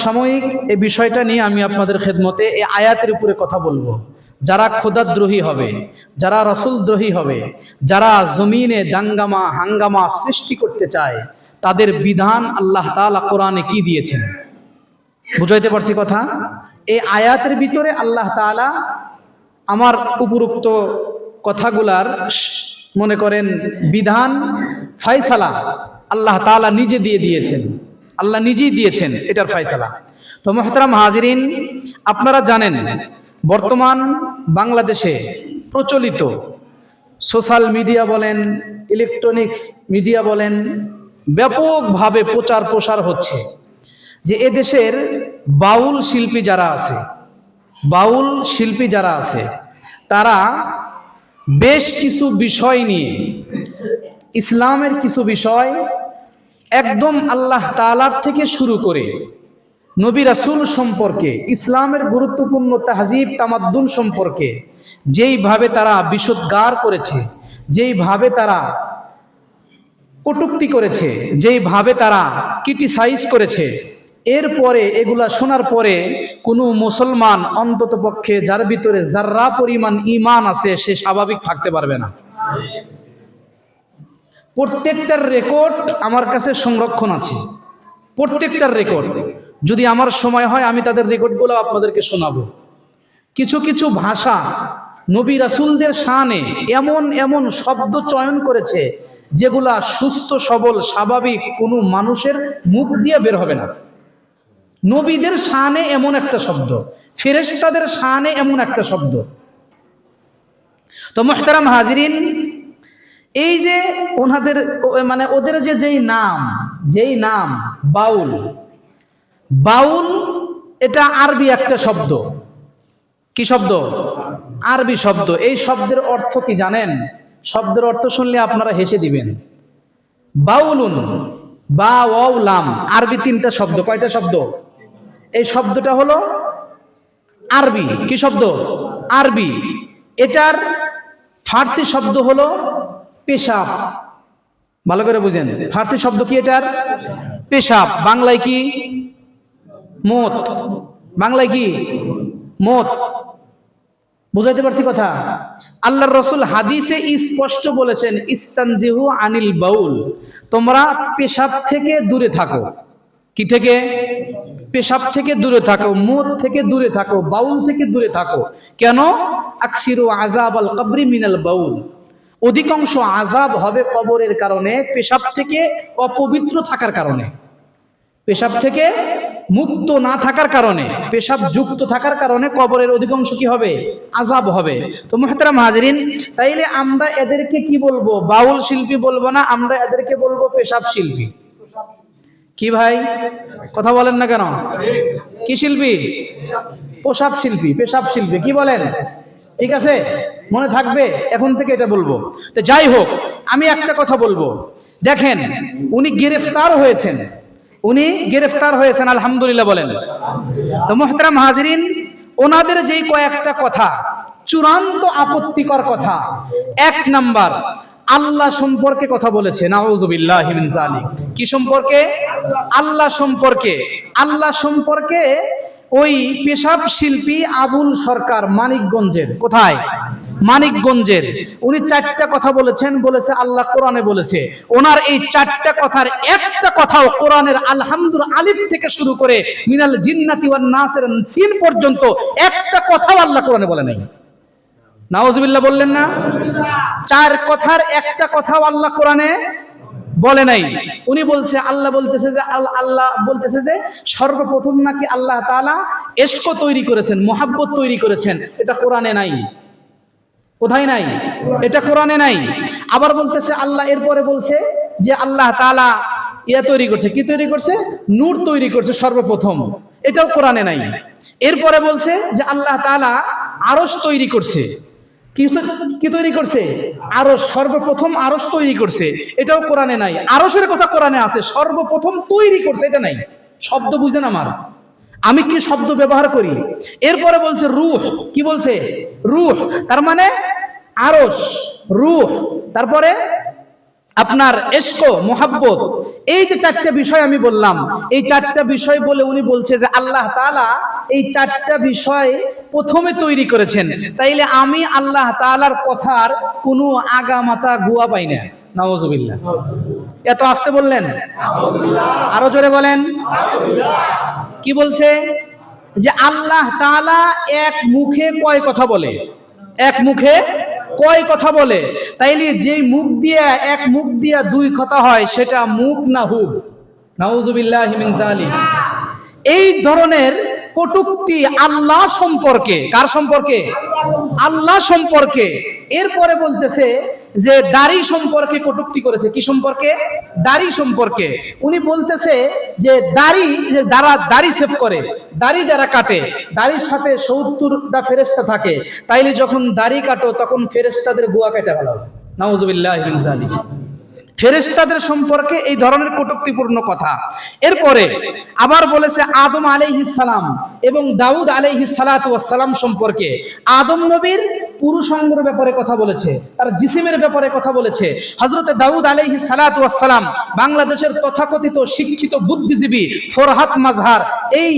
সমসাময়িক এই বিষয়টা নিয়ে আমি আপনাদের খেদমতে এই আয়াতের উপরে কথা বলবো। যারা খোদাদ্রোহী হবে, যারা রসুলদ্রোহী হবে, যারা জমিনে দাঙ্গামা হাঙ্গামা সৃষ্টি করতে চায়, তাদের বিধান আল্লাহ তাআলা কোরআনে কি দিয়েছেন? বুঝাইতে পারছি কথা? এই আয়াতের ভিতরে আল্লাহ তাআলা আমার উপরোক্ত কথাগুলার মনে করেন বিধান ফয়সালা আল্লাহ তাআলা নিজে দিয়ে দিয়েছেন। আল্লাহ নিজেই দিয়েছেন এটার ফয়সালা। তো মুহতারাম হাজিরিন, আপনারা জানেন বর্তমান বাংলাদেশে প্রচলিত সোশ্যাল মিডিয়া বলেন, ইলেকট্রনিক্স মিডিয়া বলেন, ব্যাপকভাবে প্রচার প্রসার হচ্ছে যে এদেশের বাউল শিল্পী যারা আছে তারা বেশ কিছু বিষয় নিয়ে, ইসলামের কিছু বিষয় একদম আল্লাহ তাআলার থেকে শুরু করে নবী রাসূল সম্পর্কে, ইসলামের গুরুত্বপূর্ণ তাহজিব তামাদ্দুন সম্পর্কে যেইভাবে তারা বিষোদ্গার করেছে, যেইভাবে তারা কটূক্তি করেছে, যেইভাবে তারা ক্রিটিসাইজ করেছে, এরপরে এগুলা শোনার পরে কোনো মুসলমান অন্তত পক্ষে যার ভিতরে যার্রা পরিমাণ ঈমান আছে সে স্বাভাবিক থাকতে পারবে না। প্রত্যেকটার রেকর্ড আমার কাছে সংরক্ষণ আছে, প্রত্যেকটার রেকর্ড। যদি আমার সময় হয় আমি তাদের রেকর্ডগুলো আপনাদেরকে শোনাবো। কিছু কিছু ভাষা নবী রাসূলদের শানে এমন এমন শব্দ চয়ন করেছে যেগুলা সুস্থ সবল স্বাভাবিক কোনো মানুষের মুখ দিয়ে বের হবে না। নবীদের শানে এমন একটা শব্দ, ফেরেশতাদের শানে এমন একটা শব্দ। তো মুহতারাম হাজিরিন, এই যে ওনাদের মানে ওদের যেই নাম বাউল, এটা আরবি একটা শব্দ। কি শব্দ? আরবি শব্দ। এই শব্দের অর্থ কি জানেন? শব্দের অর্থ শুনলে আপনারা হেসে দিবেন। বাউলুন, বা ওয়াও লাম, আরবি তিনটা শব্দ। কয়টা শব্দ? এই শব্দটা হলো আরবি। কি শব্দ? আরবি। এটার ফার্সি শব্দ হলো পেশাব। ভালো করে বুঝেন, ফার্সি শব্দ কি এটার? পেশাব। বাংলায় কি? মত। বাংলায় কি? মত। বুঝাইতে পারছি কথা? আল্লাহর রাসূল হাদিসে স্পষ্ট বলেছেন, ইস্তানজিহু আনিল বাউল, তোমরা পেশাব থেকে দূরে থাকো। কি থেকে? পেশাব থেকে দূরে থাকো, মুত থেকে দূরে থাকো, বাউল থেকে দূরে থাকো। কেন? আকসিরু আযাবাল কবরি মিনাল বাউল, অধিকাংশ আযাব হবে কবরের কারণে, পেশাব থেকে অপবিত্র থাকার কারণে, পেশাব থেকে মুক্ত না থাকার কারণে, পেশাব যুক্ত থাকার কারণে কবরের অধিকাংশ কি হবে? আযাব হবে। তো মুহতারাম হাজিরিন, তাইলে আমরা এদেরকে কি বলবো? বাউল শিল্পী বলবো না, আমরা এদেরকে বলবো পেশাব শিল্পী। কি ভাই, কথা বলেন না কেন? কি শিল্পী? পেশাব শিল্পী। পেশাব শিল্পী কি বলেন? ঠিক আছে, মনে থাকবে, এখন থেকে এটা বলবো। তো যাই হোক, আমি একটা কথা বলবো। দেখেন, উনি গ্রেফতার হয়েছেন, আলহামদুলিল্লাহ বলেন। তো মুহতারাম হাজিরিন, ওনাদের যেই কয়েকটা কথা চূড়ান্ত আপত্তিকর কথা, এক নাম্বার, আল্লাহ সম্পর্কে কথা বলেছে। নাউযুবিল্লাহি মিন যালিক। কি সম্পর্কে? আল্লাহ সম্পর্কে ওই পেশাব শিল্পী আবুল সরকার মানিকগঞ্জের, কোথায়? মানিকগঞ্জের, উনি চারটা কথা বলেছেন। বলেছে আল্লাহ কোরআনে বলেছে। ওনার এই চারটা কথার একটা কথাও কোরআনের আলহামদুল আলিফ থেকে শুরু করে মিনাল জিন্নাতি ওয়ান নাসের সিন পর্যন্ত একটা কথাও আল্লাহ কোরআনে বলে নাই। নাউযুবিল্লাহ বললেন না? চার কথার একটা কথাও আল্লাহ কোরআনে বলে নাই। উনি বলছে, আল্লাহ বলতেছে যে সর্বপ্রথম নাকি আল্লাহ তাআলা ইশক তৈরি করেছেন, মোহাব্বত তৈরি করেছেন। এটা কোরআনে নাই। কোথায় নাই? এটা কোরআনে নাই। আবার বলতেছে আল্লাহ, এরপরে বলছে যে আল্লাহ তাআলা তৈরি করছে। কি তৈরি করছে? নূর তৈরি করছে সর্বপ্রথম। এটাও কোরআনে নাই। এরপরে বলছে যে আল্লাহ তাআলা আরশ তৈরি করছে। কি তৈরি করছে? আরশ, সর্বপ্রথম আরশ তৈরি করছে। এটাও কোরআনে নাই। আরশের কথা কোরআনে আছে, সর্বপ্রথম তৈরি করছে এটা নাই। শব্দ বুঝেন আমার, আমি কি শব্দ ব্যবহার করি। এরপরে বলছে রূহ। কি বলছে? রূহ, তার মানে আরশ, রূহ, তারপরে আপনার ইশক, মোহাব্বত, এই যে চারটা বিষয় আমি বললাম, এই চারটা বিষয় বলে উনি বলছে যে আল্লাহ তাআলা এই চারটা বিষয় প্রথমে তৈরি করেছেন। তাইলে আমি আল্লাহ তাআলার কথার কোনো আগামাতা গুয়া পাই না। নাউজুবিল্লাহ। এত আস্তে বললেন, আরো জোরে বলেন। কি বলছে? যে আল্লাহ তাআলা এক মুখে কয় কথা বলে? এক মুখে কয় কথা বলে? তাইলে যেই মুখ দিয়ে এক মুখ দিয়া দুই কথা হয় সেটা মুখ না হুব? নাউজুবিল্লাহি মিন যালিক। এই ধরনের কটূক্তি আল্লাহ সম্পর্কে, কার সম্পর্কে? আল্লাহ সম্পর্কে। এরপরে বলতেছে যে দাড়ি সম্পর্কে কটূক্তি করেছে। কি সম্পর্কে? দাড়ি সম্পর্কে। উনি বলতেছে যে দাড়ি, যে দাড়ি সেভ করে, দাড়ি যারা কাটে, দাড়ির সাথে ৭০টা ফেরেশতা থাকে, তাইলে যখন দাড়ি কাটো তখন ফেরেশতাদের গুয়া কেটে ফেলাও। নাউজুবিল্লাহি মিন যালিক। ফেরেশতাদের সম্পর্কে এই ধরনের কটূক্তিপূর্ণ কথা। এরপরে আবার বলেছে আদম আলাইহিস সালাম এবং দাউদ আলাইহিস সালাতু ওয়াস সালাম সম্পর্কে। আদম নবীর পুরুষাঙ্গের ব্যাপারে কথা বলেছে, তার জিসিমের ব্যাপারে কথা বলেছে। হযরতে দাউদ আলাইহিস সালাতু ওয়াস সালাম বাংলাদেশের তথাকথিত শিক্ষিত বুদ্ধিজীবী ফরহাদ মাজহার এই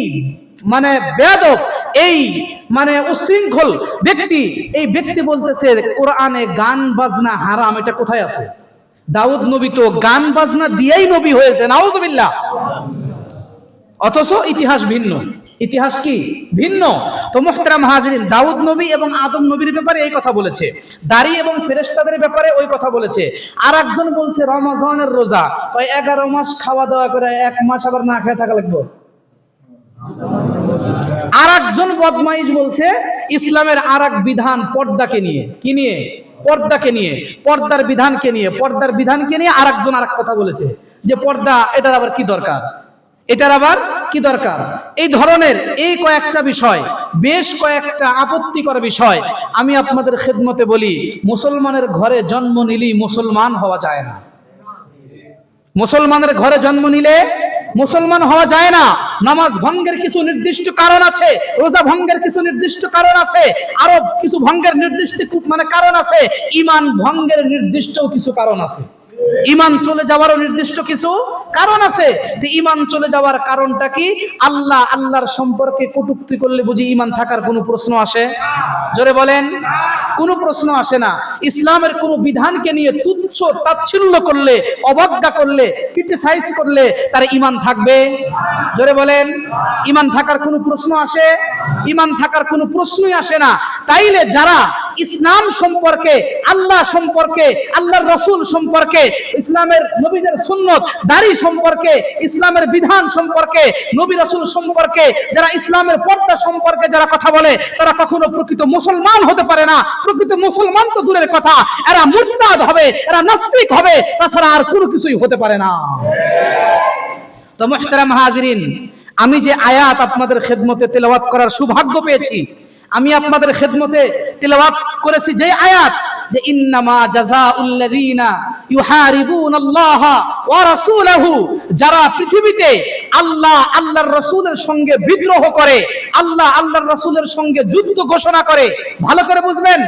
মানে বেয়াদব, এই মানে উশৃঙ্খল ব্যক্তি, এই ব্যক্তি বলতেছে কোরআনে গান বাজনা হারাম। এটা কোথায় আছে? দাউদ নবী তো গান বাজনা দিয়েই নবী হয়েছে, নাউজুবিল্লাহ। অথচ ইতিহাস ভিন্ন। ইতিহাস কি ভিন্ন? তো মুহতারাম হাজিরিন, দাউদ নবী এবং আদম নবীর ব্যাপারে এই কথা বলেছে, দাড়ি এবং ফেরেশতাদের ব্যাপারে ওই কথা বলেছে। আর একজন বলছে রমজানের রোজা, ওই 11 মাস খাওয়া দাওয়া করে 1 মাস আবার না খেয়ে থাকা লাগবে। আর একজন বদমাইশ বলছে ইসলামের আর এক বিধান পর্দাকে নিয়ে। কি নিয়ে? পর্দাকে নিয়ে, পর্দার বিধানকে নিয়ে। পর্দার বিধানকে নিয়ে আর একজন আর এক কথা বলেছে যে পর্দা, এটার আবার কি দরকার, এটার আবার কি দরকার। এই ধরনের এই কয়েকটা বিষয়, বেশ কয়েকটা আপত্তিকর বিষয়। আমি আপনাদের খেদমতে বলি, মুসলমানের ঘরে জন্ম নিলেই মুসলমান হওয়া যায় না। মুসলমানের ঘরে জন্ম নিলে মুসলমান হওয়া যায় না। নামাজ ভঙ্গের কিছু নির্দিষ্ট কারণ আছে, রোজা ভঙ্গের কিছু নির্দিষ্ট কারণ আছে, আরো কিছু ভঙ্গের নির্দিষ্ট মানে কারণ আছে, ঈমান ভঙ্গের নির্দিষ্ট কিছু কারণ আছে, ঈমান চলে যাওয়ারও নির্দিষ্ট কিছু কারণ আছে। তো ঈমান চলে যাওয়ার কারণটা কি? আল্লাহর সম্পর্কে কটূক্তি করলে বুঝি ঈমান থাকার কোনো প্রশ্ন আসে? জোরে বলেন। কোনো প্রশ্ন আসে না। ইসলামের কোনো বিধানকে নিয়ে তুচ্ছ তাচ্ছিল্য করলে, অবজ্ঞা করলে, ক্রিটিসাইজ করলে তার ঈমান থাকবে? জোরে বলেন। ঈমান থাকার কোনো প্রশ্ন আসে? ঈমান থাকার কোনো প্রশ্নই আসে না। তাইলে যারা ইসলাম সম্পর্কে, আল্লাহ সম্পর্কে, আল্লাহর রাসূল সম্পর্কে, ইসলামের নবীদের সুন্নত, দাড়ি সম্পর্কে, ইসলামের বিধান সম্পর্কে, নবী রাসূল সম্পর্কে, যারা ইসলামের পর্দা সম্পর্কে যারা কথা বলে, তারা কখনো প্রকৃত মুসলমান হতে পারে না। প্রকৃত মুসলমান তো দূরের কথা, এরা মুরতাদ হবে, এরা নাস্তিক হবে, তাছাড়া আর কোনো কিছুই হতে পারে না। তো মুহতারাম হাজিরিন, আমি যে আয়াত আপনাদের খেদমতে তেলাওয়াত করার সৌভাগ্য পেয়েছি, আমি আপনাদের খেদমতে তেলাওয়াত করেছি যে আয়াত, যে ইন্নামা জাযাউল লাযিনা ইউহারিবুনাল্লাহা ওয়া রাসূলাহু, যারা পৃথিবীতে আল্লাহর রাসূলের সঙ্গে বিদ্রোহ করে, আল্লাহর রাসূলের সঙ্গে যুদ্ধ ঘোষণা করে। ভালো করে বুঝবেন,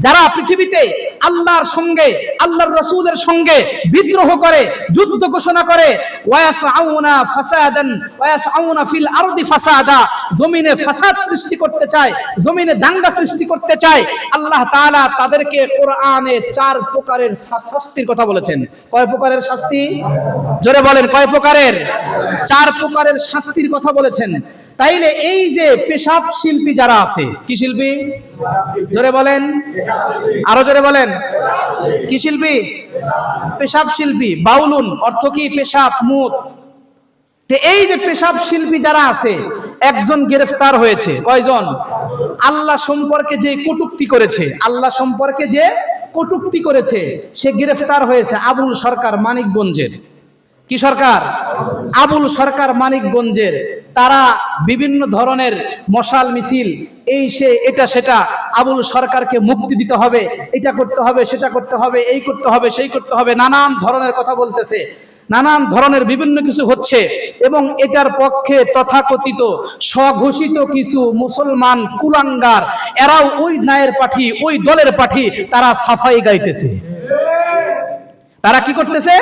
যারা পৃথিবীতে আল্লাহর সঙ্গে, আল্লাহর রাসূলের সঙ্গে বিদ্রোহ করে, যুদ্ধ ঘোষণা করে, ওয়ায়াসআউনা ফাসাদান ওয়ায়াসআউনা ফিল আরদি ফাসাদা, জমিনে ফাসাদ সৃষ্টি করতে চায়, জমিনে দাঙ্গা সৃষ্টি করতে চায়, আল্লাহ তাআলা তাদেরকে কোরআনে 4 প্রকারের শাস্তির কথা বলেছেন। কয় প্রকারের শাস্তি? জোরে বলেন, কয় প্রকারের? 4 প্রকারের শাস্তির কথা বলেছেন। তাইলে এই যে পেশাব শিল্পী যারা আছে, কি শিল্পী? জোরে বলেন, আরো জোরে বলেন। কি শিল্পী? পেশাব শিল্পী। বাউলুন অর্থ কি? পেশাব, মুত। এই যে পেশাব শিল্পী যারা আছে, একজন গ্রেফতার হয়েছে। কয়জন? আল্লাহ সম্পর্কে যে কটূক্তি করেছে, আল্লাহ সম্পর্কে যে কটূক্তি করেছে, সে গ্রেফতার হয়েছে। আবুল সরকার মানিকগঞ্জের। কি সরকার? আবুল সরকার মানিকগঞ্জের। তারা বিভিন্ন ধরনের মশাল মিছিল, এই সে এটা সেটা, আবুল সরকারকে মুক্তি দিতে হবে, এটা করতে হবে, সেটা করতে হবে, এই করতে হবে, সেই করতে হবে, নানান ধরনের কথা বলতেছে, নানান ধরনের বিভিন্ন কিছু হচ্ছে। এবং এটার পক্ষে তথাকথিত স্বঘোষিত কিছু মুসলমান কুলাঙ্গার, এরাও ওই ন্যায়ের পাঠি, ওই দলের পাঠি, তারা সাফাই গাইতেছে। তারা কি করতেছে?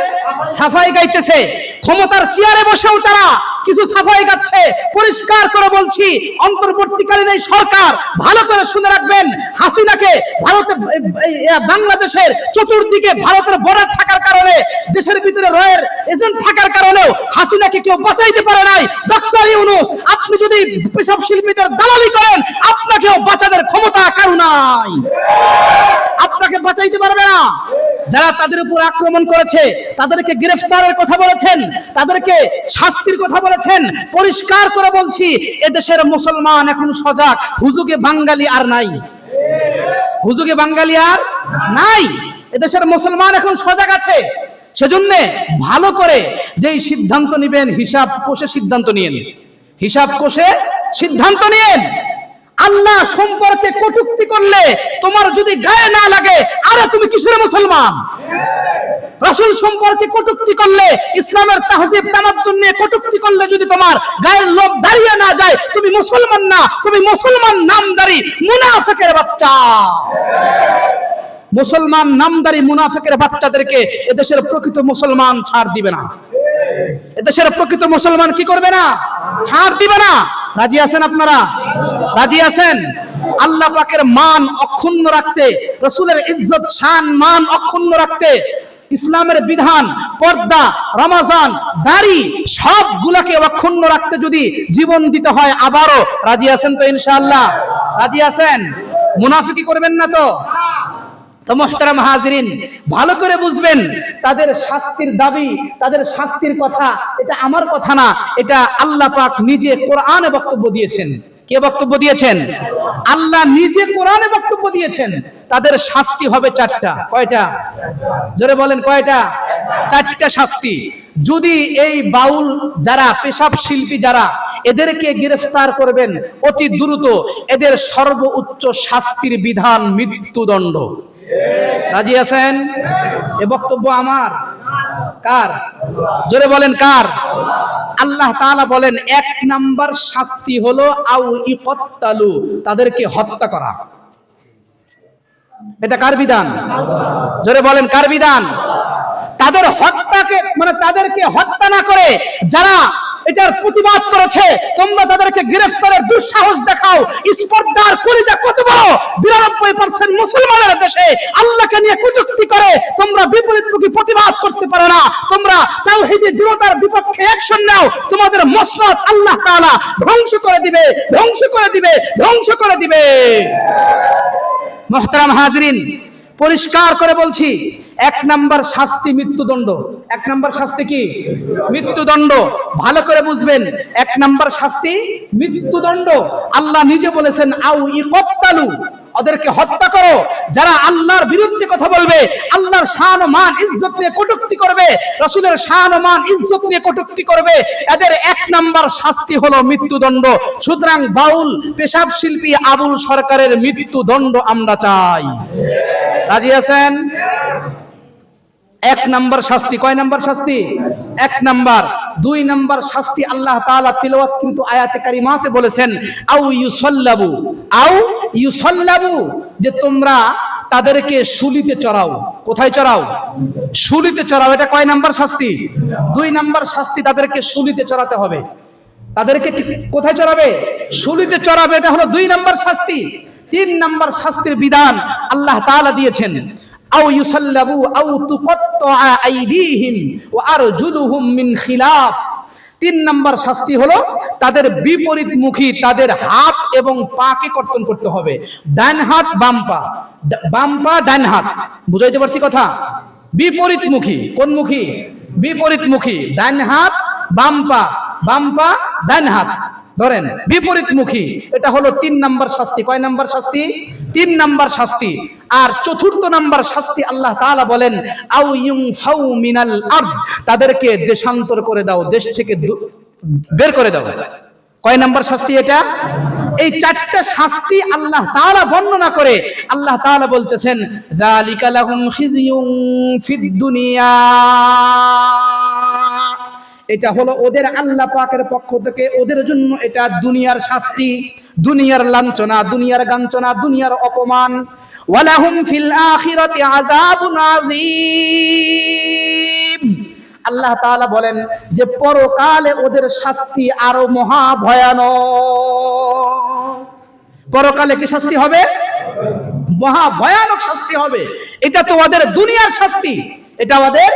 সাফাই গাইতেছে। ক্ষমতার চেয়ারে বসেও তারা কিছু সাফাই গাচ্ছে। পরিষ্কার করে বলছি, অন্তর্বর্তীকালীন এই সরকার ভালো করে শুনে রাখবেন, হাসিনাকে বাংলাদেশের চতুর্দিকে ভারতের বর্ডার থাকার কারণে, দেশের ভিতরে রয়ের এজেন্ট থাকার কারণেও হাসিনাকে কেউ বাঁচাইতে পারে নাই। ডক্টর ইউনূস, আপনি যদি পেশাব শিল্পীদের দালালি করেন, আপনাকেও বাঁচানোর ক্ষমতা কারো নাই, আপনাকে বাঁচাইতে পারবে না। যারা তাদের উপর আক্রমণ করেছে তাদেরকে গ্রেফতারের কথা বলেছেন, তাদেরকে শাস্তির কথা বলেছেন। পরিষ্কার করে বলছি, এদেশের মুসলমান এখন সজাগ। হুজুগে বাঙালি আর নাই, হুজুগে বাঙালি আর নাই। এদেশের মুসলমান এখন সজাগ আছে। সেজন্য ভালো করে যেই সিদ্ধান্ত নেবেন, হিসাব কষে সিদ্ধান্ত নিয়েন, হিসাব কষে সিদ্ধান্ত নিয়েন। আল্লাহ সম্পর্কে কটূক্তি করলে তোমার যদি গায়ে না লাগে, আরে তুমি কিসের মুসলমান? রাসূল সম্পর্কে কটূক্তি করলে, ইসলামের তাহজিব তামাদ্দুন নিয়ে কটূক্তি করলে যদি তোমার গায়ের লোম দাঁড়িয়ে না যায়, তুমি মুসলমান না, তুমি মুসলমান নামদারি মুনাফিকের বাচ্চা। মুসলমান নামদারি মুনাফিকের বাচ্চাদেরকে এদেশের প্রকৃত মুসলমান ছাড় দিবে না। এদেশের প্রকৃত মুসলমান কি করবে না? ছাড় দিবে না। রাজি আছেন আপনারা? রাজি আছেন? আল্লাহ পাকের মান অক্ষুণ্ণ রাখতে, রাসূলের ইজ্জত শান মান অক্ষুণ্ণ রাখতে, ইসলামের বিধান, পর্দা, রমজান, দাড়ি সবগুলাকে অক্ষুণ্ণ রাখতে যদি জীবন দিতে হয়, আবারও রাজি আছেন তো? ইনশাআল্লাহ রাজি আছেন? মুনাফিকি করবেন না তো? তো মুহতারাম হাজিরিন, ভালো করে বুঝবেন, তাদের শাস্তির দাবি, তাদের শাস্তির কথা, এটা আমার কথা না, এটা আল্লাহ পাক নিজে কোরআনে বক্তব্য দিয়েছেন। কে বক্তব্য দিয়েছেন? আল্লাহ নিজে কোরআনে বক্তব্য দিয়েছেন। তাদের শাস্তি হবে চারটা। কয়টা? জোরে বলেন, কয়টা? চারটা শাস্তি। যদি এই বাউল যারা, পেশাব শিল্পী যারা, এদেরকে গ্রেফতার করবেন অতি দ্রুত, এদের সর্বোচ্চ শাস্তির বিধান মৃত্যুদণ্ড। রাজি আছেন? এ বক্তব্য আমার? কার? জোরে বলেন, কার? আল্লাহ তাআলা বলেন, এক নাম্বার শাস্তি হলো আউ ইকতালু, তাদেরকে হত্যা করা। এটা কার বিধান? জোরে বলেন, কার বিধান? তাদের হত্যাকে, মানে তাদেরকে হত্যা না করে যারা এটার প্রতিবাদ করেছে, তোমরা তাদেরকে গ্রেফতারের দুঃসাহস দেখাও। স্পর্ধার কলিজা কত বড়! 92% মুসলমানের দেশে আল্লাহকে নিয়ে কটূক্তি করে তোমরা বিপরীতমুখী প্রতিবাদ করতে পারো না। তোমরা তাওহীদের দৃঢ়তার বিপক্ষে অ্যাকশন নাও, তোমাদের মসনদ আল্লাহ তাআলা ধ্বংস করে দিবে, ধ্বংস করে দিবে, ধ্বংস করে দিবে। মুহতারাম হাজিরিন, পরিষ্কার করে বলছি, এক নাম্বার শাস্তি মৃত্যুদণ্ড। এক নাম্বার শাস্তি কি? মৃত্যুদণ্ড। ভালো করে বুঝবেন, এক নাম্বার শাস্তি মৃত্যুদণ্ড। আল্লাহ নিজে বলেছেন, আউ ইকতালু, ওদেরকে হত্যা করো। যারা আল্লাহর বিরুদ্ধে কথা বলবে, আল্লাহর শান ও মান ইজ্জত নিয়ে কটূক্তি করবে, রাসূলের শান ও মান ইজ্জত নিয়ে কটূক্তি করবে, এদের এক নাম্বার শাস্তি হলো মৃত্যুদণ্ড। সুতরাং বাউল পেশাব শিল্পী আবুল সরকারের মৃত্যুদণ্ড আমরা চাই। রাজি আছেন? এক নাম্বার শাস্তি। কয় নাম্বার শাস্তি? এক নাম্বার। দুই নাম্বার শাস্তি আল্লাহ তাআলা তিলাওয়াতকৃত আয়াতে কারিমাতে বলেছেন, আউ ইউসাল্লাবু, আউ ইউসাল্লাবু, যে তোমরা তাদেরকে শুলিতে চড়াও। কোথায় চড়াও? শুলিতে চড়াও। এটা কয় নাম্বার শাস্তি? দুই নাম্বার শাস্তি, তাদেরকে শুলিতে চড়াতে হবে। তাদেরকে কোথায় চড়াবে? শুলিতে চড়াবে। এটা হলো দুই নাম্বার শাস্তি। তিন নাম্বার শাস্তির বিধান আল্লাহ তাআলা দিয়েছেন, আও ইউসাল্লাবু আও তুকাত্তা আইদিহিম ওয়া আরজুলুহুম মিন খিলাফ। তিন নাম্বার শাস্তি হলো তাদের বিপরীতমুখী, তাদের হাত এবং পাকে কর্তন করতে হবে। ডান হাত বাম পা, বাম পা ডান হাত। বুঝাইতে পারছি কথা? বিপরীতমুখী। কোন মুখী? বিপরীতমুখী। ডান হাত বাম পা, বাম পা ডান হাত, ধরেন বিপরীতমুখী। এটা হলো তিন নাম্বার শাস্তি। কয় নাম্বার শাস্তি? তিন নাম্বার শাস্তি। আর চতুর্থ নাম্বার শাস্তি আল্লাহ তাআলা বলেন, আউ ইউনফাউ মিনাল আরদ, তাদেরকে দেশান্তর করে দাও, দেশ থেকে বের করে দাও। কয় নাম্বার শাস্তি এটা? এই চারটা শাস্তি আল্লাহ তাআলা বর্ণনা করে আল্লাহ তাআলা বলতেছেন, যালিকা লাহুম খিজিয়ুন ফিদ দুনিয়া, এটা হলো ওদের আল্লাহ পাকের পক্ষ থেকে ওদের জন্য এটা দুনিয়ার শাস্তি। দুনিয়ার লাঞ্ছনা, দুনিয়ার গাঞ্চনা, দুনিয়ার অপমান। ওয়ালাহুম ফিল আখিরাতি আযাবুন আযীম। আল্লাহ তাআলা বলেন যে পরকালে ওদের শাস্তি আরো মহা ভয়ানক। পরকালে কি শাস্তি হবে? মহা ভয়ানক শাস্তি হবে। এটা তো ওদের দুনিয়ার শাস্তি, এটা ওদের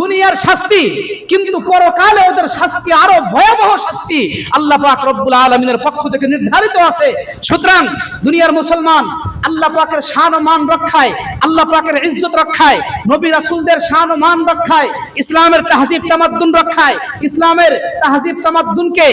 দুনিয়ার শাস্তি, কিন্তু পরকালে ওদের শাস্তি আরো ভয়াবহ শাস্তি আল্লাহ পাক রব্বুল আলামিনের পক্ষ থেকে নির্ধারিত আছে। সুতরাং দুনিয়ার মুসলমান আল্লাহ পাকের শান ও মান রক্ষায়, আল্লাহ পাকের ইজ্জত রক্ষায়, নবী রাসূলদের শান ও মান রক্ষায়, ইসলামের তাহজিব তামাদ্দুন রক্ষায়, ইসলামের তাহজিব তামাদ্দুনকে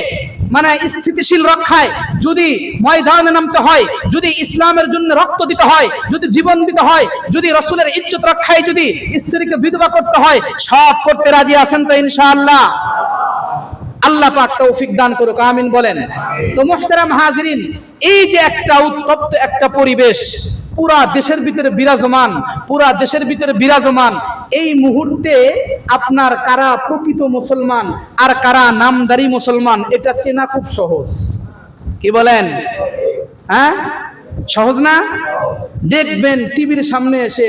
মানে স্থিতিশীল রক্ষায় যদি ময়দানে নামতে হয়, যদি ইসলামের জন্য রক্ত দিতে হয়, যদি জীবন দিতে হয়, যদি রাসূলের ইজ্জত রক্ষায় যদি স্ত্রীকে বিধবা করতে হয়, সব করতে রাজি আছেন তো ইনশাআল্লাহ? আল্লাহ পাক তৌফিক দান করুক, আমিন বলেন। তো মুহতারাম হাজিরিন, এই যে একটা উত্তপ্ত একটা পরিবেশ পুরা দেশের ভিতরে বিরাজমান, পুরা দেশের ভিতরে বিরাজমান, এই মুহূর্তে আপনার কারা প্রকৃত মুসলমান আর কারা নামদারি মুসলমান এটা চেনা খুব সহজ। কি বলেন? হ্যাঁ, সহজ না? দেখবেন টিভির সামনে এসে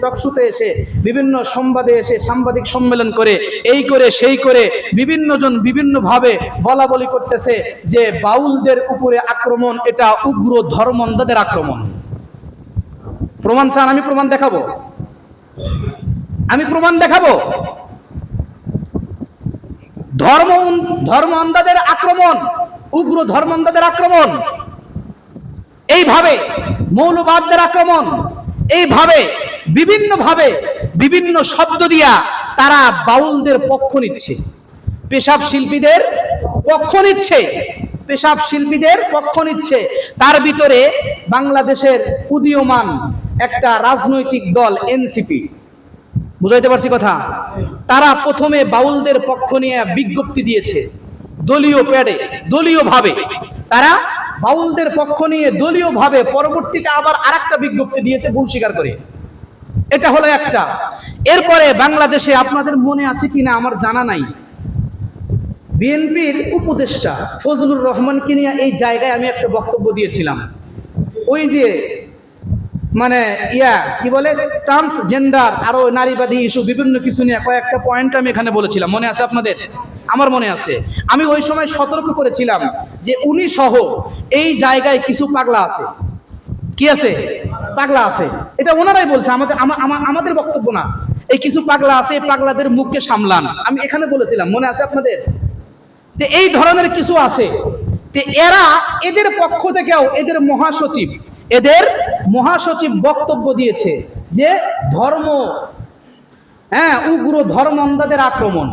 টকশুতে এসে বিভিন্ন সংবাদে এসে সাংবাদিক সম্মেলন করে এই করে সেই করে বিভিন্ন জন বিভিন্ন ভাবে বলা বলি করতেছে যে বাউলদের উপরে আক্রমণ এটা উগ্র ধর্মান্ধদের আক্রমণ। প্রমাণ চান? আমি প্রমাণ দেখাবো, আমি প্রমাণ দেখাবো। ধর্মান্ধদের আক্রমণ, উগ্র ধর্মান্ধদের আক্রমণ, এইভাবে মৌলবাদদের আক্রমণ, এইভাবে বিভিন্ন শব্দ দিয়া তারা বাউলদের পক্ষ নিচ্ছে, পেশাব শিল্পীদের পক্ষ নিচ্ছে, পেশাব শিল্পীদের পক্ষ নিচ্ছে। তার ভিতরে বাংলাদেশের উদীয়মান একটা রাজনৈতিক দল এনসিপি, বুঝাইতে পারছি কথা? তারা প্রথমে বাউলদের পক্ষ নিয়ে বিজ্ঞপ্তি দিয়েছে দলীয় প্যাডে, দলীয়ভাবে তারা বাউলদের পক্ষ নিয়ে দলীয়ভাবে, পরবর্তীতে আবার আরেকটা বিজ্ঞপ্তি দিয়েছে ভুল স্বীকার করে। এটা হলো একটা। এরপরে বাংলাদেশে আপনাদের মনে আছে কিনা আমার জানা নাই, বিএনপির উপদেষ্টা ফজলুর রহমানকে নিয়ে এই জায়গায় আমি একটা বক্তব্য দিয়েছিলাম। ওই যে মানে কি বলে ট্রান্সজেন্ডার আরো নারীবাদী ইস্যু বিভিন্ন কিছু নিয়ে কয়েকটা পয়েন্ট আমি এখানে বলেছিলাম, মনে আছে আপনাদের? আমার মনে আছে। আমি ওই সময় সতর্ক করেছিলাম যে উনি সহ এই জায়গায় কিছু পাগলা আছে। কি আছে? পাগলা আছে। এটা ওনারাই বলছে, আমাদের বক্তব্য না। এই কিছু পাগলা আছে, পাগলাদের মুখকে সামলান, আমি এখানে বলেছিলাম, মনে আছে আপনাদের? যে এই ধরনের কিছু আছে, যে এরা এদের পক্ষ থেকেও এদের মহাসচিব বক্তব্য দিয়েছে যে উগ্র ধর্মান্ধদের আক্রমণ,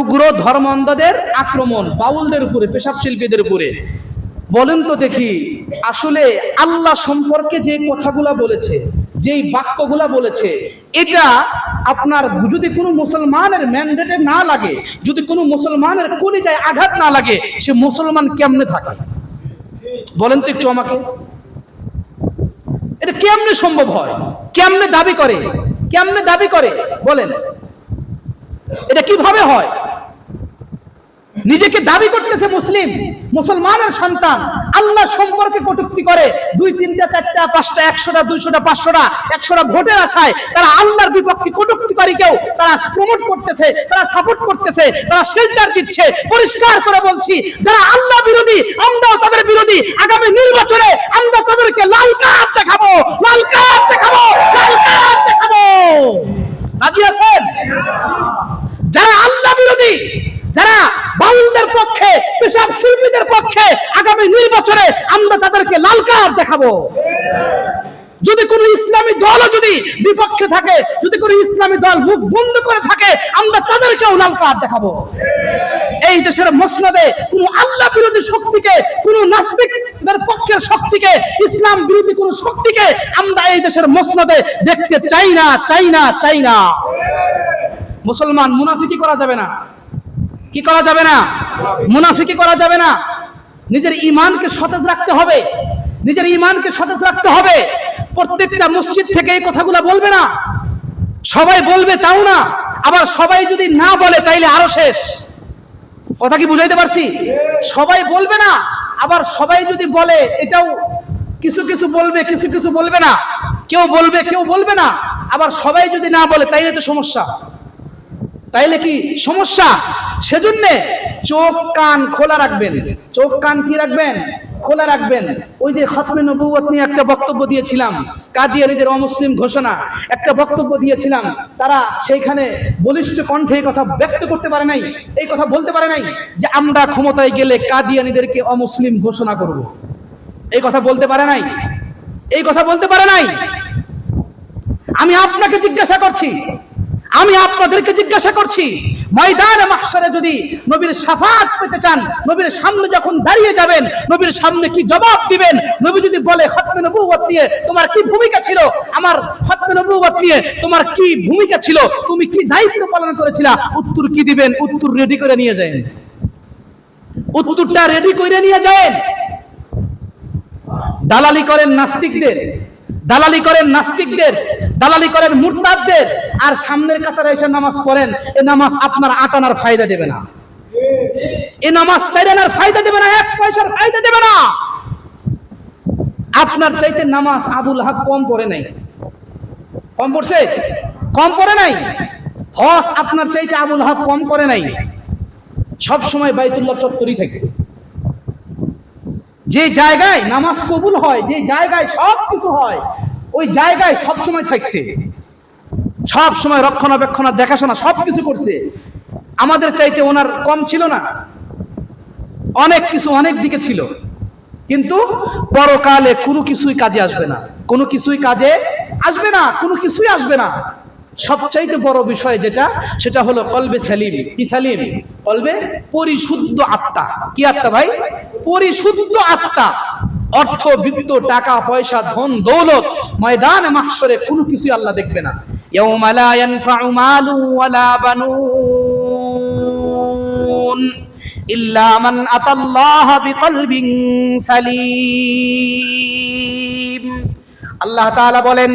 উগ্র ধর্মান্ধদের আক্রমণ বাউলদের উপরে, পেশাব শিল্পীদের উপরে। বলেন তো দেখি, আসলে আল্লাহ সম্পর্কে যে কথাগুলা বলেছে, যেই বাক্যগুলা বলেছে, এটা আপনার যদি কোনো মুসলমানের ম্যান্ডেটে না লাগে, যদি কোনো মুসলমানের কলিজায় আঘাত না লাগে, সে মুসলমান কেমনে থাকে? বলেন তো একটু আমাকে, এটা কেমনে সম্ভব হয়? কেমনে দাবি করে? কেমনে দাবি করে বলেন? এটা কিভাবে হয়? নিজেকে দাবি করতেছে মুসলিম, মুসলমানের সন্তান, আল্লাহ সম্পর্কে কটূক্তি করে, 2, 3, 4, 5, 100টা 200টা 500টা 100টা ভোটের আশায় তারা আল্লাহর বিপক্ষে কটূক্তিকারীকেও তারা প্রমোট করতেছে, তারা সাপোর্ট করতেছে, তারা শেল্টার দিচ্ছে। পরিষ্কার করে বলছি, যারা আল্লাহ বিরোধী আমরাও তাদের বিরোধী। আগামী নির্বাচনে আমরা তাদেরকে লাল কার্ড দেখাবো, লাল কার্ড দেখাবো, লাল কার্ড দেখাবো। রাজি আছেন? যারা আল্লাহ বিরোধী, যারা বাউলদের পক্ষে, পেশাব শিল্পীদের পক্ষে, আগামী নির্বাচনে আমরা তাদেরকে লাল কার্ড দেখাবো। যদি কোনো ইসলামী দলও যদি বিপক্ষে থাকে, যদি কোনো ইসলামী দল মুখ বন্ধ করে থাকে, আমরা তাদেরকেও লাল কার্ড দেখাবো। এই দেশের মসনদে কোনো আল্লাহ বিরোধী শক্তিকে, কোনো নাস্তিকদের পক্ষের শক্তিকে, ইসলাম বিরোধী কোনো শক্তিকে আমরা এই দেশের মসনদে দেখতে চাই না, চাই না, চাই না। মুসলমান মুনাফিকি করা যাবে না। কি করা যাবে না? মুনাফিকি করা যাবে না। নিজের ঈমানকে সতেজ রাখতে হবে, নিজের ঈমানকে সতেজ রাখতে হবে। প্রত্যেকটা মসজিদ থেকে এই কথাগুলো বলবে না, সবাই বলবে তাও না, আবার সবাই যদি না বলে তাইলে আরো শেষ। কথা কি বুঝাইতে পারছি? সবাই বলবে না, আবার সবাই যদি বলে এটাও কিছু কিছু বলবে, কিছু কিছু বলবে না, কেউ বলবে কেউ বলবে না, আবার সবাই যদি না বলে তাইলে তো সমস্যা, তাইলে কি সমস্যা? সেজন্য চোখ কান খোলা রাখবেন। চোখ কান কি রাখবেন? খোলা রাখবেন। ওই যে খতমে নবুয়ত নিয়ে একটা বক্তব্য দিয়েছিলাম, কাদিয়ানীদের অমুসলিম ঘোষণা, একটা বক্তব্য দিয়েছিলাম, তারা সেইখানে বলিষ্ঠ কণ্ঠে এই কথা ব্যক্ত করতে পারে নাই, এই কথা বলতে পারে নাই যে আমরা ক্ষমতায় গেলে কাদিয়ানীদেরকে অমুসলিম ঘোষণা করব। এই কথা বলতে পারে নাই, এই কথা বলতে পারে নাই। আমি আপনাকে জিজ্ঞাসা করছি, আমি আপনাদেরকে জিজ্ঞাসা করছি, ময়দানে মাহশারে যদি নবীর শাফাত পেতে চান, নবীর সামনে যখন দাঁড়িয়ে যাবেন, নবীর সামনে কি জবাব দিবেন? নবী যদি বলে খতমে নবুয়ত নিয়ে তোমার কি ভূমিকা ছিল, আমার খতমে নবুয়ত নিয়ে তোমার কি ভূমিকা ছিল, তুমি কি দায়িত্ব পালন করেছিলা, উত্তর কি দিবেন? উত্তর রেডি করে নিয়ে যান, উত্তরটা রেডি করে নিয়ে যান। দালালি করেন নাস্তিকদের, দালালি করেন নাস্তিকদের, দালালি করেন মুরতাদদের, আর সামনের কাতারে এসে নামাজ পড়েন। এ নামাজ আপনার আটানার ফায়দা দেবে না, এ নামাজ চাইরানার ফায়দা দেবে না, এক পয়সার ফায়দা দেবে না। আপনার চাইতে নামাজ আবুল হাব কম পড়ে নাই, কম পড়ছে? কম পড়ে নাই। হজ আপনার চাইতে আবুল হাব কম করে নাই, সব সময় বাইতুল্লাহ চত্বরই থাকছে। যে জায়গায় নামাজ কবুল হয়, যে জায়গায় সব কিছু হয়, ওই জায়গায় সব সময় থাকছে, সব সময় রক্ষণাবেক্ষণ দেখাশোনা সব কিছু করছে। আমাদের চাইতে ওনার কম ছিল না, অনেক কিছু অনেক দিকে ছিল, কিন্তু পরকালে কোনো কিছুই কাজে আসবে না, কোনো কিছুই কাজে আসবে না, কোনো কিছুই আসবে না। সবচাইতে বড় বিষয় যেটা, সেটা হলো কলবে সালিম। কি সালিম? কলবে পরিশুদ্ধ আত্মা। কি আত্মা ভাই? পরিশুদ্ধ আত্মা। অর্থ বিত্ত টাকা পয়সা ধন দৌলত ময়দানে মাহশরে কোনো কিছুই আল্লাহ দেখবে না। ইয়াউমা লা ইয়ানফাউ মালু ওয়ালা বানুন ইল্লা মান আতাল্লাহা বিকলবিন সালিম। আল্লাহ তাআলা বলেন,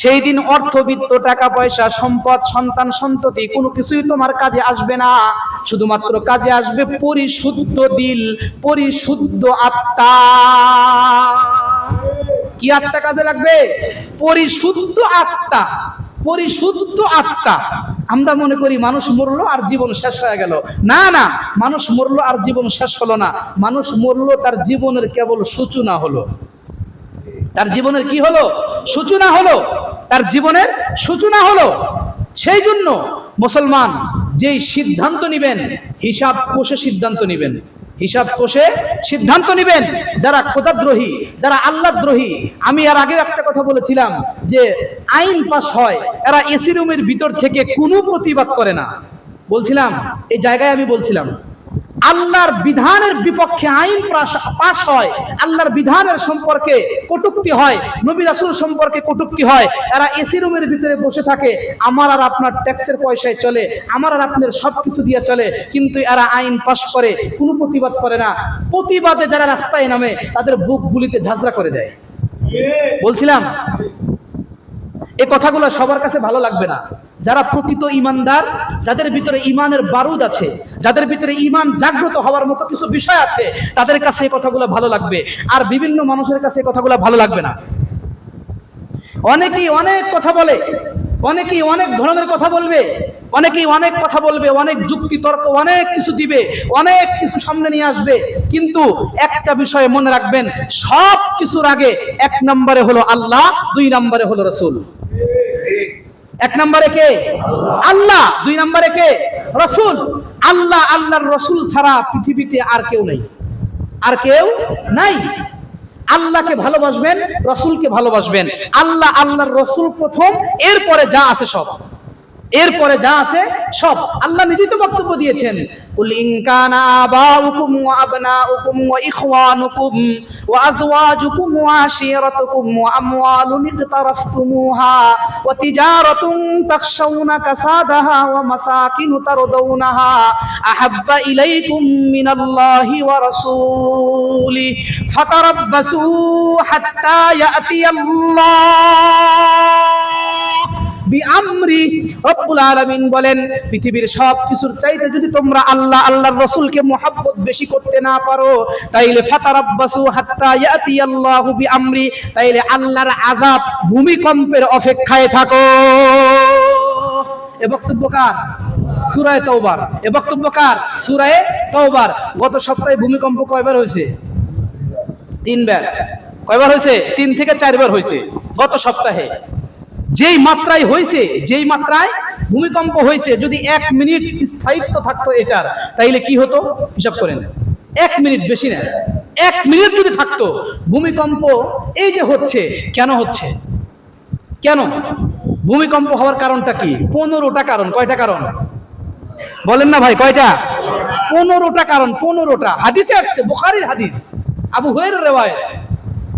সেই দিন অর্থ বিত্ত টাকা পয়সা সম্পদ সন্তান সন্ততি কোনো কিছুই তোমার কাজে আসবে না, শুধুমাত্র কাজে আসবে পরিশুদ্ধ দিল, পরিশুদ্ধ আত্মা। কি আত্মা কাজে লাগবে? পরিশুদ্ধ আত্মা, পরিশুদ্ধ আত্মা। আমরা মনে করি মানুষ মরলো আর জীবন শেষ হয়ে গেল। না না, মানুষ মরলো আর জীবন শেষ হলো না, মানুষ মরলো তার জীবনের কেবল সূচনা হলো। তার জীবনের কি হলো? সূচনা হলো, তার জীবনের সূচনা হলো। সেই জন্য মুসলমান যেই সিদ্ধান্ত নিবেন, হিসাব কষে সিদ্ধান্ত নিবেন, হিসাব কষে সিদ্ধান্ত নিবেন। যারা খোদাদ্রোহী, যারা আল্লাহদ্রোহী, আমি আর আগে একটা কথা বলেছিলাম যে আইন পাস হয়, এরা এসি রুমের ভিতর থেকে কোনো প্রতিবাদ করে না। বলছিলাম এই জায়গায়, আমি বলছিলাম আল্লাহর বিধানের বিপক্ষে আইন পাস হয়, আল্লাহর বিধানের সম্পর্কে কটূক্তি হয়, নবী রাসূল সম্পর্কে কটূক্তি হয়, এরা এসি রুমের ভিতরে বসে থাকে। আমার আর আপনার ট্যাক্সের পয়সায় চলে, আমার আর আপনার সবকিছু দিয়ে চলে, কিন্তু এরা আইন পাস করে, কোনো প্রতিবাদ করে না। প্রতিবাদে যারা রাস্তায় নামে তাদের বুক গুলিতে ঝাঁঝরা করে দেয়। বলছিলাম এই কথাগুলো সবার কাছে ভালো লাগবে না। যারা প্রকৃত ঈমানদার, যাদের ভিতরে ঈমানের বারুদ আছে, যাদের ভিতরে ঈমান জাগ্রত হওয়ার মতো কিছু বিষয় আছে, তাদের কাছে এই কথাগুলো ভালো লাগবে, আর বিভিন্ন মানুষের কাছে এই কথাগুলো ভালো লাগবে না। অনেকেই অনেক কথা বলে, অনেকেই অনেক ধরনের কথা বলবে, অনেকেই অনেক কথা বলবে, অনেক যুক্তি তর্ক অনেক কিছু দিবে, অনেক কিছু সামনে নিয়ে আসবে, কিন্তু একটা বিষয় মনে রাখবেন, সব কিছুর আগে এক নম্বরে হলো আল্লাহ, দুই নম্বরে হলো রাসূল। এক নম্বরে কে? আল্লাহ, দুই নম্বরে কে? রাসূল। আল্লাহ আল্লাহর রাসূল ছাড়া পৃথিবীতে আর কেউ নাই, আর কেউ নাই। আল্লাহকে ভালোবাসবেন, রাসূলকে ভালোবাসবেন। আল্লাহ আল্লাহর রাসূল প্রথম, এরপরে যা আছে সব, এরপরে যা আছে সব। আল্লাহ নিজেই তো বক্তব্য দিয়েছেন, কুল ইন কানা আবাউকুম ওয়া আবনাউকুম ওয়া ইখওয়ানুকুম ওয়া আজওয়াজুকুম ওয়া আশীরাতুকুম ওয়া আমওয়ালুন ইকতারাফতুমুহা ওয়া তিজারাতুন তাখশাউনা কাসাদাহা ওয়া মাসাকিন তারদাউনাহা আহাব্বা ইলাইকুম মিনাল্লাহি ওয়া রাসূলিহি ফাতারাব্বাসু হাত্তা ইয়াতিয়াল্লাহ বিআমরি। রব্বুল আলামিন বলেন পৃথিবীর সব কিছুর চাইতে যদি তোমরা আল্লাহ আল্লাহর রাসূলকে মুহাব্বত বেশি করতে না পারো তাইলে ফাতারাব্বাসু হাত্তা ইয়াতিয়াল্লাহু বিআমরি, তাইলে আল্লাহর আযাব ভূমিকম্পের অপেক্ষায় থাকো। এ বক্তব্য কার? সূরা তাওবার। এ বক্তব্য কার? সূরা তাওবার। গত সপ্তাহে ভূমিকম্প কয়বার হয়েছে? 3 বার। কয়বার হয়েছে? 3 থেকে 4 বার হয়েছে গত সপ্তাহে। যেই মাত্রায় হয়েছে, যেই মাত্রায় ভূমিকম্প হয়েছে, যদি 1 মিনিট স্থায়িত্ব থাকতো এটার, তাইলে কি হতো হিসাব করেন। 1 মিনিট, বেশি না, 1 মিনিট যদি থাকতো ভূমিকম্প। এই যে হচ্ছে, কেন হচ্ছে? কেন ভূমিকম্প হওয়ার কারণটা কি? 15টা কারণ। কয়টা কারণ বলেন না ভাই? কয়টা? 15টা কারণ। 15টা হাদিসে আসছে, বুখারীর হাদিস, আবু হুরায়রার রিওয়ায়াত।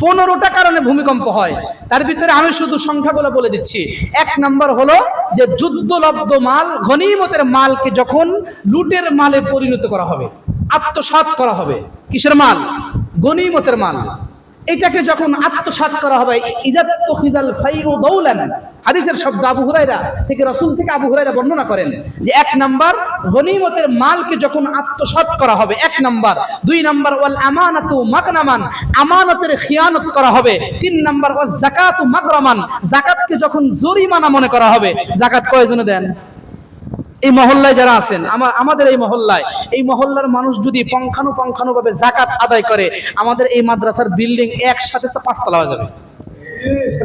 15টা কারণে ভূমিকম্প হয়। তার ভিতরে আমি শুধু সংখ্যাগুলো বলে দিচ্ছি। 1 নাম্বার হলো যে যুদ্ধলব্ধ মাল, গনিমতের মালকে যখন লুটের মালে পরিণত করা হবে, আত্মসাৎ করা হবে। কিসের মাল? গনিমতের মাল। এটাকে যখন আত্মসাৎ করা হবে, ইজাত্তু খিজাল ফাইউ দাওলান, হাদিসের শব্দ, আবু হুরায়রা থেকে, রাসূল থেকে আবু হুরায়রা বর্ণনা করেন যে 1 নাম্বার গনিমতের মালকে যখন আত্মসাৎ করা হবে, 1 নাম্বার। 2 নাম্বার ওয়াল আমানাতু মাগনামান, আমানতের খিয়ানত করা হবে। 3 নাম্বার ওয়াজ যাকাতু মাগরামান, যাকাতকে যখন জরিমানা মনে করা হবে। যাকাত কয়জনে দেন? এই মহল্লায় যারা আছেন, আমাদের এই মহল্লার মানুষ যদি পঙ্খানুপঙ্খানুভাবে যাকাত আদায় করে, আমাদের এই মাদ্রাসার বিল্ডিং একসাথে 5 তলা হয়ে যাবে।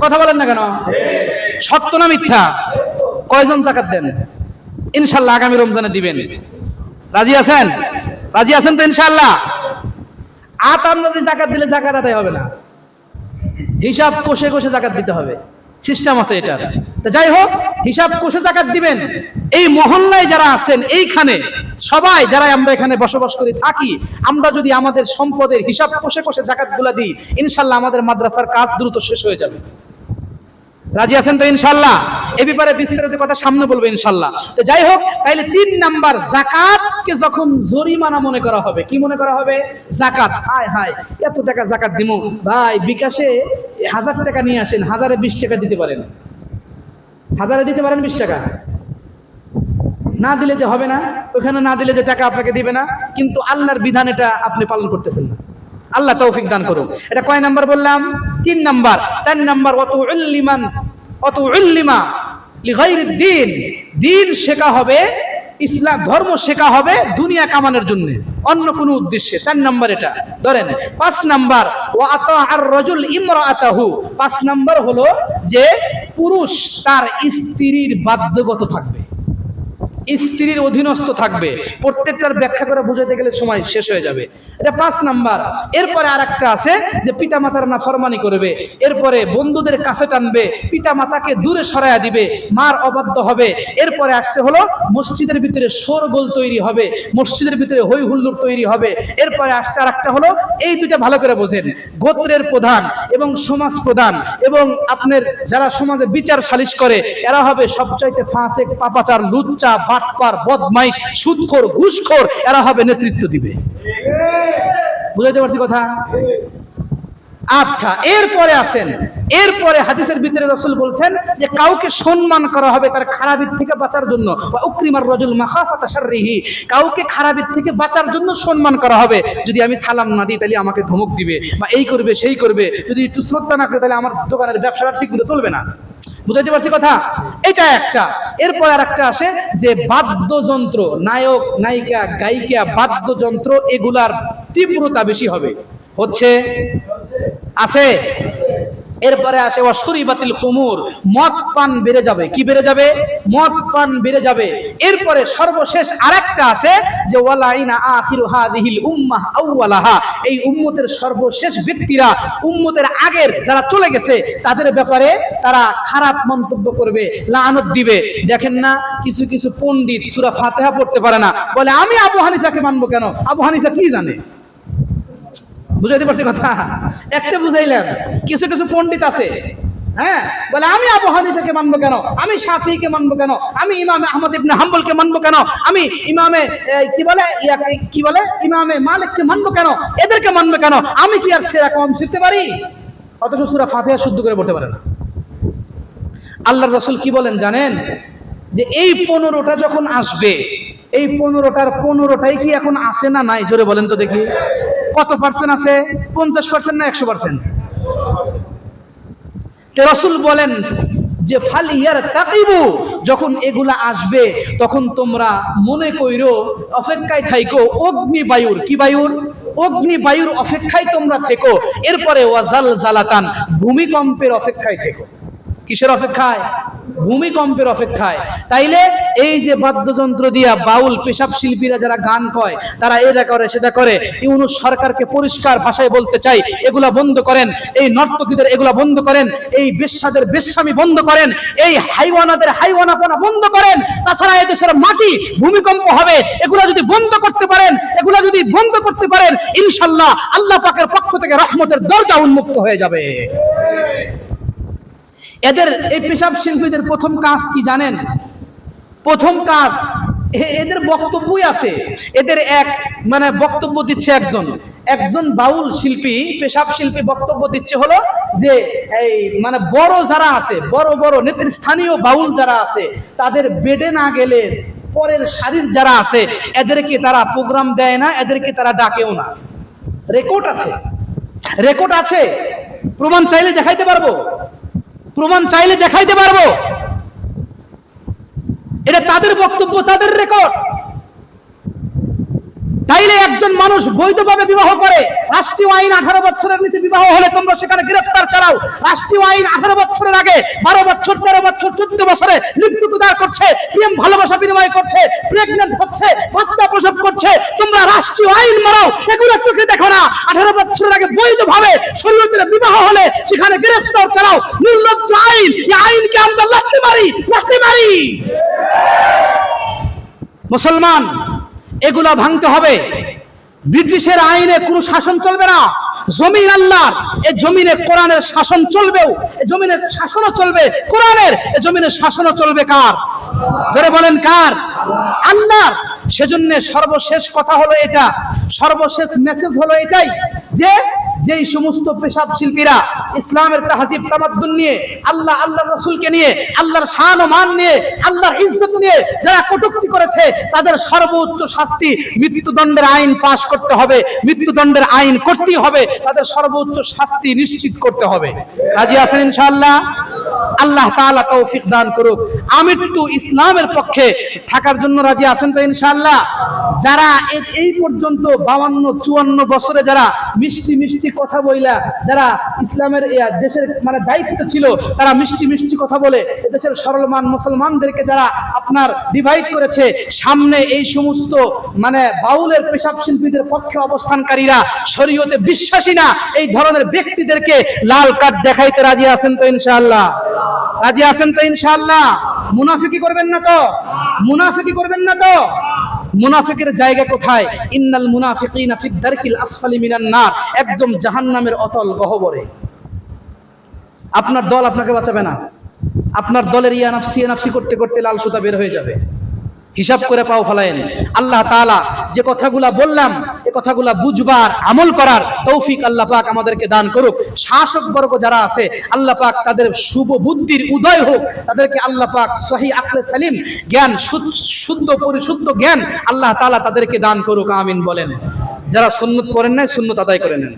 কথা বলেন না কেন? সত্য না মিথ্যা? কয়জন যাকাত দেন? ইনশাআল্লাহ আগামী রমজানে দিবেন। রাজি আছেন? রাজি আছেন তো ইনশাআল্লাহ? আপনারা যাকাত দিলে যাকাত আদায় হবে না, হিসাব কষে কষে যাকাত দিতে হবে। সিস্টেম আছে এটা। তো যাই হোক, হিসাব কষে যাকাত দিবেন। এই মহল্লায় যারা আছেন, এইখানে সবাই যারা আমরা এখানে বসবাস করি, থাকি, আমরা যদি আমাদের সম্পদের হিসাব কষে কষে যাকাতগুলো দিই, ইনশাআল্লাহ আমাদের মাদ্রাসার কাজ দ্রুত শেষ হয়ে যাবে। রাজি আছেন তো ইনশাআল্লাহ? এই ব্যাপারে বিস্তারিত কথা সামনে বলবো ইনশাআল্লাহ। তো যাই হোক, তাইলে 3 নাম্বার, যাকাতকে যখন জরিমানা মনে করা হবে। কি মনে করা হবে? যাকাত। হায় হায়, এত টাকা যাকাত দিমু ভাই, বিকাশে 1000 টাকা নিয়ে আসেন, 1000-এ 20 টাকা দিতে পারেন, 1000-এ দিতে পারেন 20 টাকা। না দিলে যে হবে না, ওখানে না দিলে যে টাকা আপনাকে দিবে না। কিন্তু আল্লাহর বিধান এটা আপনি পালন করতেছেন না। আল্লাহ তৌফিক দান করুন। এটা কয় নাম্বার বললাম? 3 নাম্বার। 4 নাম্বার ওয়াতুউল্লিমা লিগাইরিদ দ্বীন, দ্বীন শেখা হবে, ইসলাম ধর্ম শেখা হবে দুনিয়া কামানোর জন্য, অন্য কোনো উদ্দেশ্যে। 4 নাম্বার এটা ধরেন। 5 নাম্বার ওয়া আতাআর রাজুল ইমরাআতাহু, 5 নাম্বার হলো যে পুরুষ তার স্ত্রীর বাধ্যগত থাকবে, স্ত্রীর অধীনস্থ থাকবে। প্রত্যেকটার ব্যাখ্যা করে বুঝাতে গেলে সময় শেষ হয়ে যাবে। এটা 5 নাম্বার। এরপরে আরেকটা আছে যে পিতামাতার নাফরমানি করবে, এরপরে বন্ধুদের কাছে টানবে, পিতামাতাকে দূরে সরাইয়া দিবে, মার অবাধ্য হবে। এরপরে আসছে হলো মসজিদের ভিতরে শোরগোল তৈরি হবে, মসজিদের ভিতরে হই হুল্লোড় তৈরি হবে। এরপরে আসছে আরেকটা হলো, এই দুইটা ভালো করে বোঝেন, গোত্রের প্রধান এবং সমাজ প্রধান এবং আপনার যারা সমাজে বিচার সালিশ করে, এরা হবে সবচাইতে ফাসিক, পাপাচার, লুচ্চা, বাটপার, বদমাইশ, সুদখোর, ঘুষখোর, এরা হবে নেতৃত্ব দিবে। বুঝাইতে পারছি কথা? আচ্ছা, এরপরে আসেন। এরপরে হাদিসের ভিতরে রাসূল বলছেন যে কাউকে সম্মান করা হবে তার খারাপের থেকে বাঁচার জন্য। ওয়া উকরিমার রাজুল মাখাফাতা শাররিহি, কাউকে খারাপের থেকে বাঁচার জন্য সম্মান করা হবে। যদি আমি সালাম না দিই তাহলে আমাকে ধমক দিবে, বা এই করবে সেই করবে, যদি একটু শ্রদ্ধা না করে তাহলে আমার দোকানের ব্যবসাটা ঠিকমতো চলবে না। বুঝাইতে পারছি কথা? এটা একটা। এরপর আরেকটা আসে যে বাদ্যযন্ত্র, নায়ক নায়িকা গায়িকা, বাদ্যযন্ত্র, এগুলার তীব্রতা বেশি হবে, হচ্ছে, আছে। এরপরে আসে ওয়াশুরিবাতিল খুমুর, মদ পান বেড়ে যাবে। কি বেড়ে যাবে? মদ পান বেড়ে যাবে। এরপরে সর্বশেষ আরেকটা আছে যে ওয়ালাইনা আখিরু হাদিহিল উম্মাহ আউওয়ালাহা, এই উম্মতের সর্বশেষ ব্যক্তিরা, উম্মতের আগের যারা চলে গেছে তাদের ব্যাপারে তারা খারাপ মন্তব্য করবে, লানত দিবে। দেখেন না, কিছু কিছু পণ্ডিত সূরা ফাতিহা পড়তে পারে না, বলে আমি আবু হানিফাকে মানবো কেন? আবু হানিফা কি জানে? বুঝাইতে পারছি কথা? একটা বুঝাইলাম। কিছু কিছু পণ্ডিত আছে, হ্যাঁ, বলে আমি আবু হানিফাকে মানবো কেন? আমি শাফিঈকে মানবো কেন? আমি ইমামে আহমদ ইবনে হাম্বলকে মানবো কেন? আমি ইমামে কি বলে ইমামে মালিককে মানবো কেন? এদেরকে মানবো কেন? আমি কি আর সেরকম শিখতে পারি? অথচ সূরা ফাতিহা শুদ্ধ করে পড়তে পারে না। আল্লাহর রাসূল কি বলেন জানেন? যে এই 15টা যখন আসবে, এই 15টার 15টাই কি এখন আছে না নাই? জোরে বলেন তো দেখি, কত পার্সেন্ট আছে? 50% না 100%? রাসূল বলেন যে ফাল ইয়ার তাকিবু, যখন এগুলা আসবে তখন তোমরা মনে কইরো, অপেক্ষায় থাইকো অগ্নিবায়ুর, কি বায়ুর? অগ্নিবায়ুর অপেক্ষায় তোমরা থেকো। এরপরে ওয়াজাল জালাতান, ভূমিকম্পের অপেক্ষায় থেকো। কিসের অপেক্ষায়? ভূমিকম্পের অপেক্ষায়। তাইলে এই যে বাদ্যযন্ত্র দিয়া বাউল পেশাব শিল্পীরা যারা গান কয়, তারা এটা করে সেটা করে, ইউনূস সরকারকে পরিষ্কার ভাষায় বলতে চাই, এগুলা বন্ধ করেন। এই নর্তকীদের এগুলা বন্ধ করেন। এই বেশ্যাদের বেশ্যামি বন্ধ করেন। এই হাইওয়ানাদের হাইওয়ানাপনা বন্ধ করেন। তাছাড়া এদেশের মাটি ভূমিকম্প হবে, এগুলা যদি বন্ধ করতে পারেন, এগুলা যদি বন্ধ করতে পারেন, ইনশাআল্লাহ আল্লাহ পাকের পক্ষ থেকে রহমতের দরজা উন্মুক্ত হয়ে যাবে। এদের এই পেশাব শিল্পীদের প্রথম কাজ কি জানেন? প্রথম কাজ, এদের বক্তব্যই আছে। এদের এক বক্তব্য দিচ্ছে একজন বাউল শিল্পী, পেশাব শিল্পী বক্তব্য দিচ্ছে হলো যে এই বড় যারা আছে, বড় বড় নেতৃস্থানীয় বাউল যারা আছে, তাদের বেডে না গেলে পরের সারির যারা আছে, এদেরকে তারা প্রোগ্রাম দেয় না, এদেরকে তারা ডাকেও না। রেকর্ড আছে, রেকর্ড আছে, প্রমাণ চাইলে দেখাইতে পারবো, প্রমাণ চাইলে দেখাইতে পারবো। এটা তাদের বক্তব্য, তাদের রেকর্ড। তাইলে একজন মানুষ বৈধভাবে বিবাহ করে, রাষ্ট্রীয় আইন 18 বছরের নিচে বিবাহ হলে তোমরা সেখানে গ্রেফতার চালাও। রাষ্ট্রীয় আইন 18 বছরের আগে 12 বছর, 13 বছর, 14 বছরে লিপ্তদার করছে, প্রেম ভালোবাসা বিনিময় করছে, প্রেগনেন্ট হচ্ছে, বাচ্চা প্রসব করছে, তোমরা রাষ্ট্রীয় আইন মারাও, এগুলো চোখে দেখো না। 18 বছরের আগে বৈধভাবে শরীয়তের বিবাহ হলে সেখানে গ্রেফতার চালাও। নির্লজ্জ আইন, এই আইনকে আমরা লাথি মারি, লাথি মারি। মুসলমান, এগুলা ভাঙতে হবে। ব্রিটিশের আইনে কোনো শাসন চলবে না। জমিন আল্লাহর, এই জমিনে কোরআনের শাসন চলবেও, এই জমিনের শাসনও চলবে কোরআনের, এই জমিনের শাসনও চলবে কার? ধরে বলেন কার? আল্লাহর। সেজন্য সর্বশেষ কথা হলো এটা, সর্বশেষ মেসেজ হলো এটাই যে যেই সমস্ত পেশাব শিল্পীরা ইসলামের তাহজিব তামাদ্দুন নিয়ে, আল্লাহ আল্লাহর রাসূলকে নিয়ে, আল্লাহর শান ও মান নিয়ে, আল্লাহর ইজ্জত নিয়ে যারা কটূক্তি করেছে, তাদের সর্বোচ্চ শাস্তি মৃত্যুদণ্ডের আইন পাশ করতে হবে, মৃত্যুদণ্ডের আইন করতেই হবে, তাদের সর্বোচ্চ শাস্তি নিশ্চিত করতে হবে। রাজি আছেন ইনশাআল্লাহ? আল্লাহ তাআলা তৌফিক দান করুক। আমৃত্যু ইসলামের পক্ষে থাকার জন্য রাজি আছেন তো ইনশাআল্লাহ? যারা এই পর্যন্ত 52-54 বছরে যারা মিষ্টি মিষ্টি কথা বইলা, যারা ইসলামের দেশের দায়িত্ব ছিল, তারা মিষ্টি মিষ্টি কথা বলে দেশের সরলমান মুসলমানদেরকে যারা আপনার ডিভাইড করেছে, সামনে এই সমস্ত বাউলের পেশাব শিল্পীদের পক্ষে অবস্থানকারীরা, শরীয়তে বিশ্বাসী না, এই ধরনের ব্যক্তিদেরকে লাল কার্ড দেখাইতে রাজি আছেন তো ইনশাআল্লাহ? রাজি আছেন তো ইনশাআল্লাহ? মুনাফিকি করবেন না তো? মুনাফিকি করবেন না তো? মুনাফিকের জায়গা কোথায়? ইন্নাল মুনাফিকিনা ফিদ দারকিল আসফালি মিনান নার, একদম জাহান্নামের অতল গহ্বরে। আপনার দল আপনাকে বাঁচাবে না। আপনার দলের ইয়া নাফসি করতে করতে লাল সুতা বের হয়ে যাবে। হিসাব করে পাও ফলায়েন। আল্লাহ তাআলা যে কথাগুলা বললাম, এই কথাগুলা বুঝবার, আমল করার তৌফিক আল্লাহ পাক আমাদেরকে দান করুক। শাসক বর্গ যারা আছে, আল্লাহ পাক তাদের শুভ বুদ্ধির উদয় হোক, তাদেরকে আল্লাহ পাক সহি আকলে সালিম জ্ঞান, শুদ্ধ পরিশুদ্ধ জ্ঞান আল্লাহ তাআলা তাদেরকে দান করুক, আমিন বলেন। যারা সুন্নত করেন না, সুন্নত আদায় করে নেন।